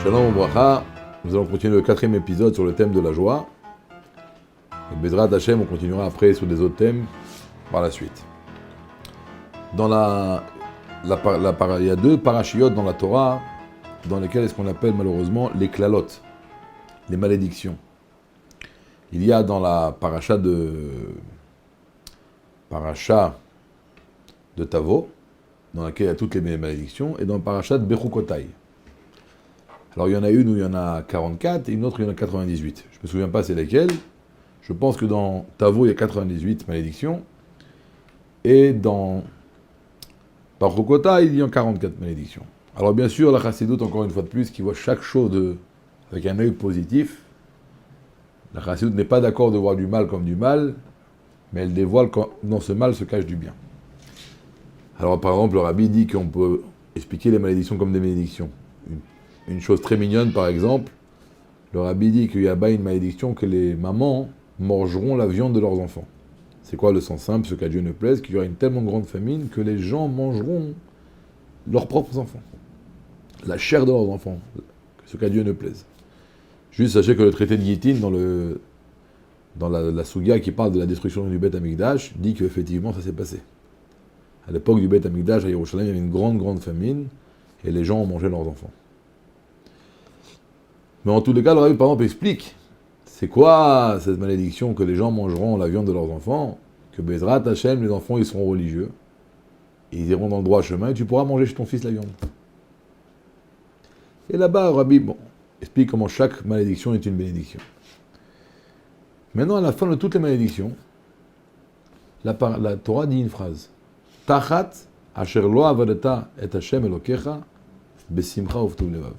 Shalom Bracha, nous allons continuer le 4e épisode sur le thème de la joie. Et Bezrat Hashem, on continuera après sur des autres thèmes par la suite. Dans il y a deux parachiotes dans la Torah dans lesquels est-ce qu'on appelle malheureusement les klalot, les malédictions. Il y a dans la paracha de Tavo, dans laquelle il y a toutes les malédictions, et dans la paracha de Bechukotai. Alors il y en a une où il y en a 44 et une autre où il y en a 98. Je ne me souviens pas c'est lesquelles. Je pense que dans Tavo il y a 98 malédictions et dans Bechukotai il y a 44 malédictions. Alors bien sûr la chassidoute encore une fois de plus qui voit chaque chose avec un œil positif. La chassidoute n'est pas d'accord de voir du mal comme du mal, mais elle dévoile quand dans ce mal se cache du bien. Alors par exemple le rabbi dit qu'on peut expliquer les malédictions comme des malédictions. Une chose très mignonne, par exemple, le rabbi dit qu'il y a une malédiction que les mamans mangeront la viande de leurs enfants. C'est quoi le sens simple, ce qu'à Dieu ne plaise, qu'il y aura une tellement grande famine que les gens mangeront leurs propres enfants. La chair de leurs enfants, ce qu'à Dieu ne plaise. Juste sachez que le traité de Gittin, dans la Souga qui parle de la destruction du Beth Amikdash, dit qu'effectivement ça s'est passé. À l'époque du Beth Amikdash, à Yerushalayim, il y avait une grande famine, et les gens ont mangé leurs enfants. Mais en tous les cas, le rabbi, par exemple, explique c'est quoi cette malédiction que les gens mangeront la viande de leurs enfants, que Bezrat Hashem, les enfants, ils seront religieux, et ils iront dans le droit chemin, et tu pourras manger chez ton fils la viande. Et là-bas, le rabbi explique comment chaque malédiction est une bénédiction. Maintenant, à la fin de toutes les malédictions, la Torah dit une phrase. Tachat asher lo avadeta et Hashem elokecha besimcha uvtuv levav.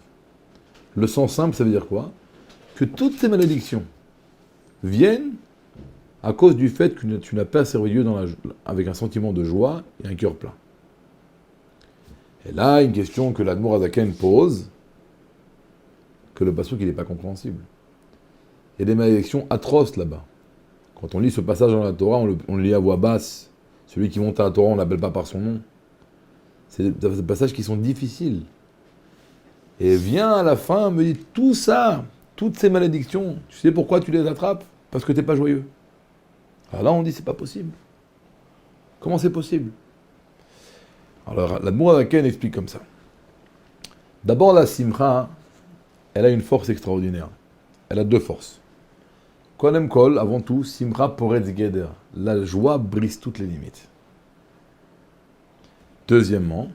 Le sens simple, ça veut dire quoi? Que toutes ces malédictions viennent à cause du fait que tu n'as pas servi Dieu avec un sentiment de joie et un cœur plein. Et là, une question que l'Admour Azaken pose, que le passouk il n'est pas compréhensible. Il y a des malédictions atroces là-bas. Quand on lit ce passage dans la Torah, on le lit à voix basse. Celui qui monte à la Torah, on ne l'appelle pas par son nom. C'est des passages qui sont difficiles. Et vient à la fin, me dit tout ça, toutes ces malédictions, tu sais pourquoi tu les attrapes? Parce que tu n'es pas joyeux. Alors là, on dit c'est pas possible. Comment c'est possible? Alors l'Admour Azaken explique comme ça. D'abord, la simcha, elle a une force extraordinaire. Elle a deux forces. Kodem kol, avant tout, simcha poretz geder. La joie brise toutes les limites. Deuxièmement,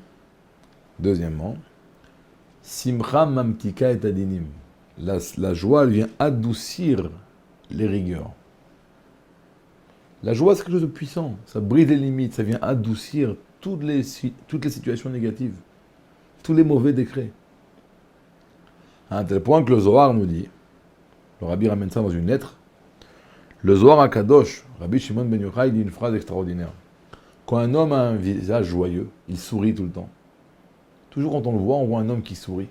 simcha mamtika et adinim. La joie, elle vient adoucir les rigueurs. La joie, c'est quelque chose de puissant. Ça brise les limites, ça vient adoucir toutes les situations négatives, tous les mauvais décrets. À un tel point que le Zohar nous dit, le Rabbi ramène ça dans une lettre, le Zohar à Kadosh, Rabbi Shimon ben Yochai dit une phrase extraordinaire. Quand un homme a un visage joyeux, il sourit tout le temps. Toujours quand on le voit, on voit un homme qui sourit.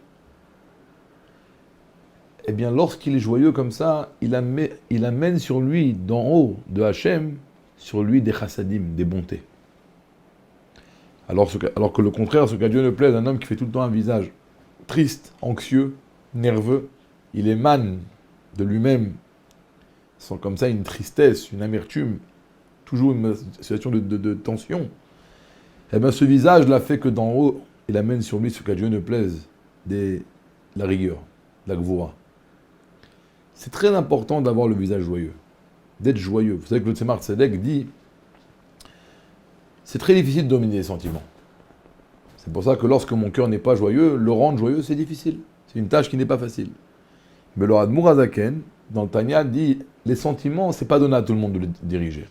Eh bien, lorsqu'il est joyeux comme ça, il amène sur lui, d'en haut de Hachem, sur lui des chassadim, des bontés. Alors que le contraire, ce qu'à Dieu ne plaise, un homme qui fait tout le temps un visage triste, anxieux, nerveux, il émane de lui-même, sans comme ça une tristesse, une amertume, toujours une situation de tension. Eh bien, ce visage-là fait que d'en haut, il amène sur lui ce qu'à Dieu ne plaise, la rigueur, la gvoura. C'est très important d'avoir le visage joyeux, d'être joyeux. Vous savez que le Tzemar Tzedek dit, c'est très difficile de dominer les sentiments. C'est pour ça que lorsque mon cœur n'est pas joyeux, le rendre joyeux, c'est difficile. C'est une tâche qui n'est pas facile. Mais le Admour Azaken, dans le Tanya, dit, les sentiments, c'est pas donné à tout le monde de les diriger.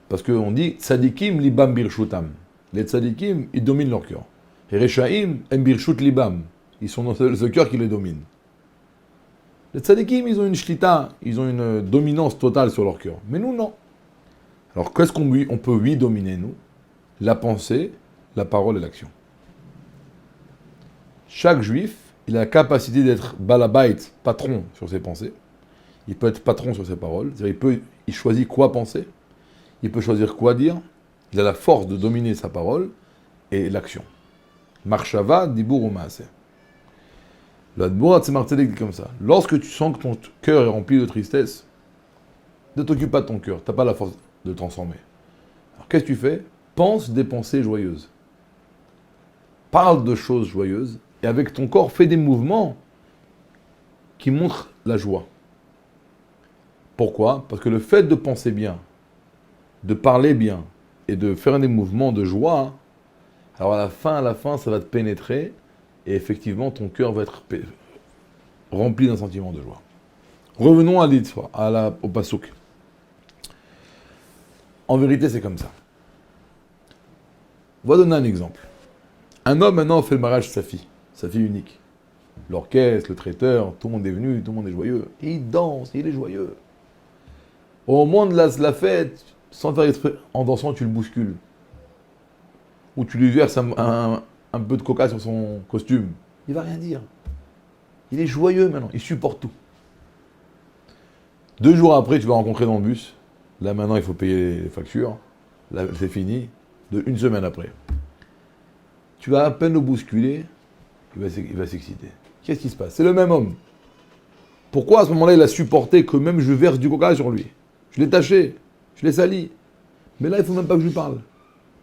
Parce qu'on dit, tzadikim libam birshutam. Les tzadikim, ils dominent leur cœur. Et rechaim, em birshut libam. Ils sont dans ce cœur qui les domine. Les tzadikim, ils ont une shlita, ils ont une dominance totale sur leur cœur. Mais nous, non. Alors, qu'est-ce qu'on peut lui dominer, nous? La pensée, la parole et l'action. Chaque juif, il a la capacité d'être balabait, patron sur ses pensées. Il peut être patron sur ses paroles. C'est-à-dire, il choisit quoi penser. Il peut choisir quoi dire. Il a la force de dominer sa parole et l'action. Marshava, dibur ou maaseh. L'Admour Tzemar Tzedek dit comme ça. Lorsque tu sens que ton cœur est rempli de tristesse, ne t'occupe pas de ton cœur, tu n'as pas la force de le transformer. Alors qu'est-ce que tu fais? Pense des pensées joyeuses. Parle de choses joyeuses, et avec ton corps, fais des mouvements qui montrent la joie. Pourquoi? Parce que le fait de penser bien, de parler bien, et de faire des mouvements de joie, alors à la fin, ça va te pénétrer, et effectivement, ton cœur va être rempli d'un sentiment de joie. Revenons à l'histoire, au pasouk. En vérité, c'est comme ça. On va donner un exemple. Un homme maintenant fait le mariage de sa fille unique. L'orchestre, le traiteur, tout le monde est venu, tout le monde est joyeux. Et il danse, il est joyeux. Au moment de la fête, sans faire exprès, en dansant, tu le bouscules. Ou tu lui verses un peu de coca sur son costume. Il va rien dire. Il est joyeux maintenant, il supporte tout. 2 jours après, tu vas rencontrer dans le bus. Là maintenant, il faut payer les factures. Là, c'est fini. 1 semaine après. Tu vas à peine le bousculer, il va s'exciter. Qu'est-ce qui se passe? C'est le même homme. Pourquoi à ce moment-là, il a supporté que même je verse du coca sur lui? Je l'ai taché, je l'ai sali. Mais là, il ne faut même pas que je lui parle.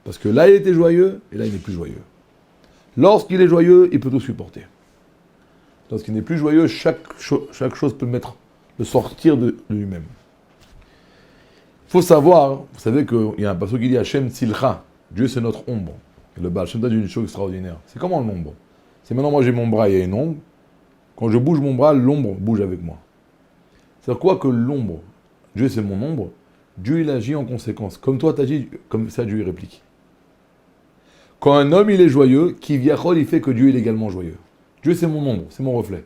Parce que là, il était joyeux, et là, il n'est plus joyeux. Lorsqu'il est joyeux, il peut tout supporter. Lorsqu'il n'est plus joyeux, chaque chose peut le sortir de lui-même. Il faut savoir, vous savez qu'il y a un passage qui dit Hachem Tzilcha, Dieu c'est notre ombre. Et le Baal Shem Tov dit une chose extraordinaire. C'est comment l'ombre? C'est maintenant moi j'ai mon bras, il y a une ombre. Quand je bouge mon bras, l'ombre bouge avec moi. C'est quoi que l'ombre? Dieu c'est mon ombre. Dieu il agit en conséquence. Comme toi t'agis, comme ça Dieu il réplique. Quand un homme il est joyeux, Kivyachol il fait que Dieu il est également joyeux. Dieu c'est mon ombre, c'est mon reflet.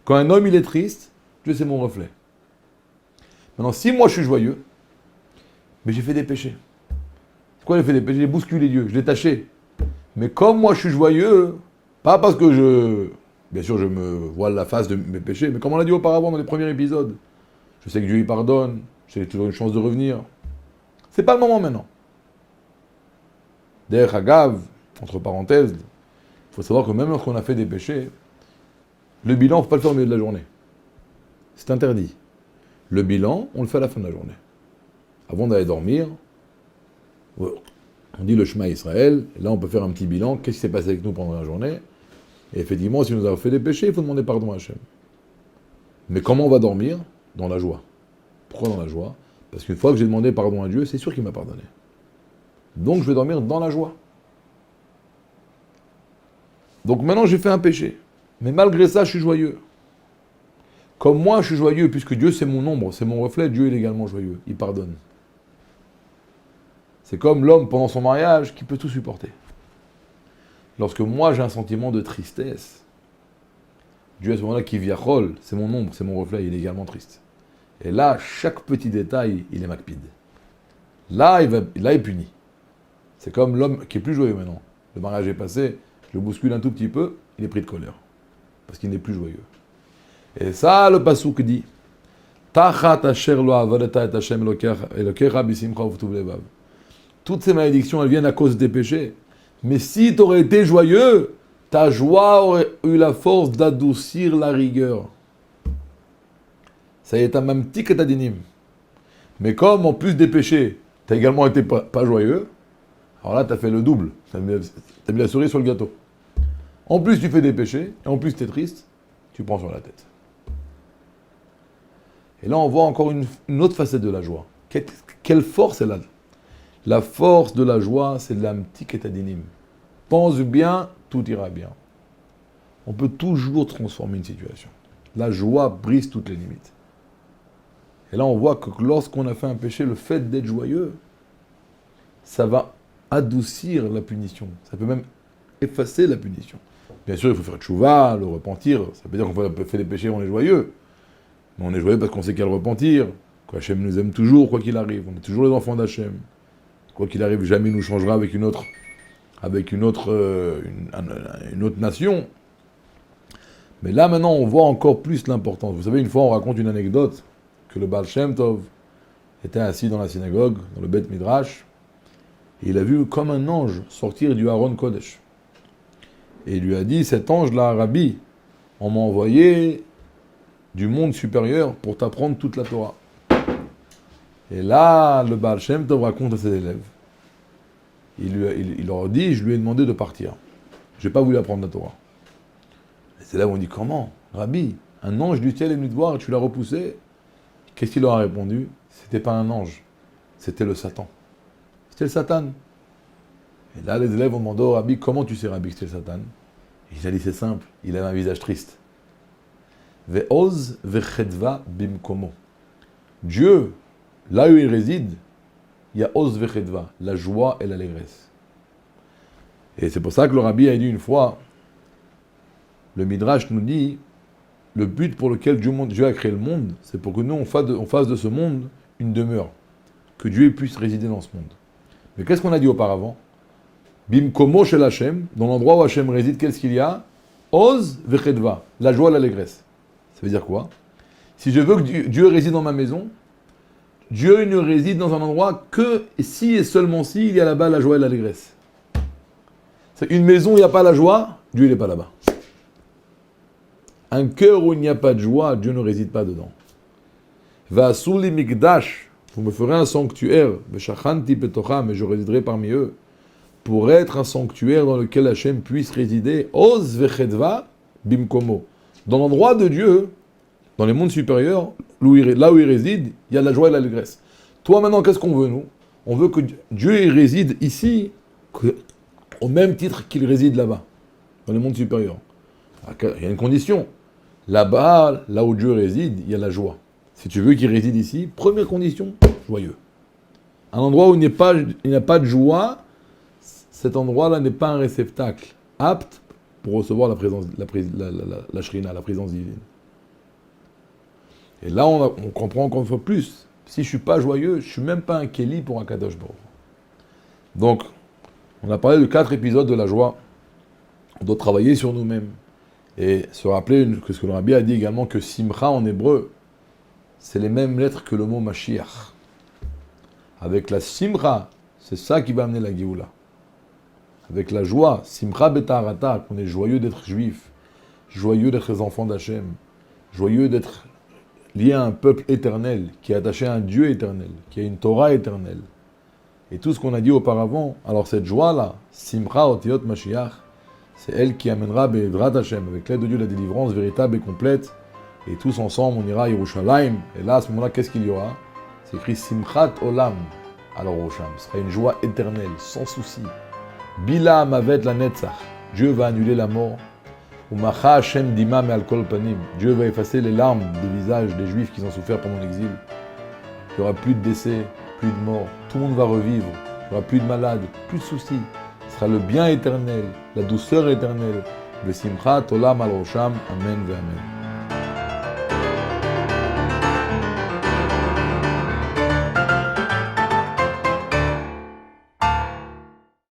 Quand un homme il est triste, Dieu c'est mon reflet. Maintenant si moi je suis joyeux, mais j'ai fait des péchés. Pourquoi j'ai fait des péchés? J'ai bousculé Dieu, je l'ai taché. Mais comme moi je suis joyeux, pas parce que bien sûr je me voile la face de mes péchés, mais comme on l'a dit auparavant dans les premiers épisodes, je sais que Dieu il pardonne, j'ai toujours une chance de revenir. C'est pas le moment maintenant. D'ailleurs, Agav, entre parenthèses, il faut savoir que même lorsqu'on a fait des péchés, le bilan, il ne faut pas le faire au milieu de la journée. C'est interdit. Le bilan, on le fait à la fin de la journée. Avant d'aller dormir, on dit le Shema Israël, et là on peut faire un petit bilan, qu'est-ce qui s'est passé avec nous pendant la journée? Et effectivement, si nous avons fait des péchés, il faut demander pardon à Hachem. Mais comment on va dormir? Dans la joie. Pourquoi dans la joie? Parce qu'une fois que j'ai demandé pardon à Dieu, c'est sûr qu'il m'a pardonné. Donc je vais dormir dans la joie. Donc maintenant j'ai fait un péché. Mais malgré ça, je suis joyeux. Comme moi, je suis joyeux, puisque Dieu c'est mon ombre, c'est mon reflet, Dieu est également joyeux. Il pardonne. C'est comme l'homme pendant son mariage qui peut tout supporter. Lorsque moi j'ai un sentiment de tristesse, Dieu à ce moment-là qui viachol, c'est mon ombre, c'est mon reflet, il est également triste. Et là, chaque petit détail, il est makpid. Là, il est puni. C'est comme l'homme qui est plus joyeux maintenant. Le mariage est passé, je le bouscule un tout petit peu, il est pris de colère. Parce qu'il n'est plus joyeux. Et ça, le pasouk dit, Tachat asher lo avadata et Hashem elokecha b'simcha u'v'tuv levav. Toutes ces malédictions, elles viennent à cause des péchés. Mais si tu aurais été joyeux, ta joie aurait eu la force d'adoucir la rigueur. Ça y est, t'as même petit que t'as dinim. Mais comme en plus des péchés, tu as également été pas joyeux, alors là, tu as fait le double. Tu as mis la cerise sur le gâteau. En plus, tu fais des péchés, et en plus, tu es triste, tu prends sur la tête. Et là, on voit encore une autre facette de la joie. Quelle force est là? La force de la joie, c'est de la m'tik et adinim. Pense bien, tout ira bien. On peut toujours transformer une situation. La joie brise toutes les limites. Et là, on voit que lorsqu'on a fait un péché, le fait d'être joyeux, ça va adoucir la punition. Ça peut même effacer la punition. Bien sûr, il faut faire tchouva, le repentir. Ça veut dire qu'on fait des péchés, on est joyeux. Mais on est joyeux parce qu'on sait qu'il y a le repentir. Qu'Hachem nous aime toujours, quoi qu'il arrive. On est toujours les enfants d'Hachem. Quoi qu'il arrive, jamais il nous changera avec une autre nation. Mais là, maintenant, on voit encore plus l'importance. Vous savez, une fois, on raconte une anecdote que le Baal Shem Tov était assis dans la synagogue, dans le Beth Midrash, et il a vu comme un ange sortir du Haron Kodesh. Et il lui a dit, cet ange-là, Rabbi, on m'a envoyé du monde supérieur pour t'apprendre toute la Torah. Et là, le Baal Shem Tov raconte à ses élèves. Il leur dit, je lui ai demandé de partir. Je n'ai pas voulu apprendre la Torah. Les élèves ont dit, comment? Rabbi, un ange du ciel est venu te voir et tu l'as repoussé. Qu'est-ce qu'il leur a répondu? C'était pas un ange, c'était le Satan. C'était le Satan. Et là, les élèves ont demandé au Rabbi, comment tu sais, Rabbi, que c'était le Satan? Il a dit, c'est simple, il avait un visage triste. Ve'oz ve'chedva bimkomo. Dieu, là où il réside, il y a oz ve'chedva, la joie et l'allégresse. Et c'est pour ça que le Rabbi a dit une fois, le Midrash nous dit, le but pour lequel Dieu a créé le monde, c'est pour que nous, on fasse de ce monde une demeure. Que Dieu puisse résider dans ce monde. Mais qu'est-ce qu'on a dit auparavant? Bimkomo shel Hashem, dans l'endroit où Hashem réside, qu'est-ce qu'il y a? Oz vechedva, la joie et l'allégresse. Ça veut dire quoi? Si je veux que Dieu réside dans ma maison, Dieu ne réside dans un endroit que si et seulement si il y a là-bas la joie et l'allégresse. C'est une maison où il n'y a pas la joie, Dieu n'est pas là-bas. Un cœur où il n'y a pas de joie, Dieu ne réside pas dedans. Vasuli mikdash, vous me ferez un sanctuaire, veshachanti betocham, et je résiderai parmi eux, pour être un sanctuaire dans lequel Hachem puisse résider, oz vechedva bimkomo. Dans l'endroit de Dieu, dans les mondes supérieurs, là où il réside, il y a la joie et l'allégresse. Toi maintenant, qu'est-ce qu'on veut, nous? On veut que Dieu il réside ici, au même titre qu'il réside là-bas, dans les mondes supérieurs. Il y a une condition. Là-bas, là où Dieu réside, il y a la joie. Si tu veux qu'il réside ici, première condition, joyeux. Un endroit où il n'y a pas de joie, cet endroit-là n'est pas un réceptacle apte pour recevoir la présence, la shrina, la présence divine. Et là, on comprend encore une fois plus. Si je ne suis pas joyeux, je ne suis même pas un Kéli pour un Kadosh Baruch. Donc, on a parlé de 4 épisodes de la joie. On doit travailler sur nous-mêmes. Et se rappeler que ce que le Rabbi a dit également, que Simcha en hébreu, c'est les mêmes lettres que le mot Mashiach. Avec la Simcha, c'est ça qui va amener la Géoula. Avec la joie, Simcha betarata, qu'on est joyeux d'être juif, joyeux d'être les enfants d'Hachem, joyeux d'être lié à un peuple éternel, qui est attaché à un Dieu éternel, qui a une Torah éternelle. Et tout ce qu'on a dit auparavant, alors cette joie-là, Simcha Otiot Mashiach, c'est elle qui amènera Be'edrat Hashem, avec l'aide de Dieu, la délivrance véritable et complète. Et tous ensemble, on ira à Yerushalayim. Et là, à ce moment-là, qu'est-ce qu'il y aura? C'est écrit Simchat Olam. Alors, Rosham, ce sera une joie éternelle, sans souci. Bila Mavet la Netzach. Dieu va annuler la mort. Umacha Hashem Dima Me Alkol Panim. Dieu va effacer les larmes des visages des Juifs qui ont souffert pendant l'exil. Il n'y aura plus de décès, plus de morts. Tout le monde va revivre. Il n'y aura plus de malades, plus de soucis. Ce sera le bien éternel, la douceur éternelle. Le Simchat Olam al Rosham. Amen ve Amen.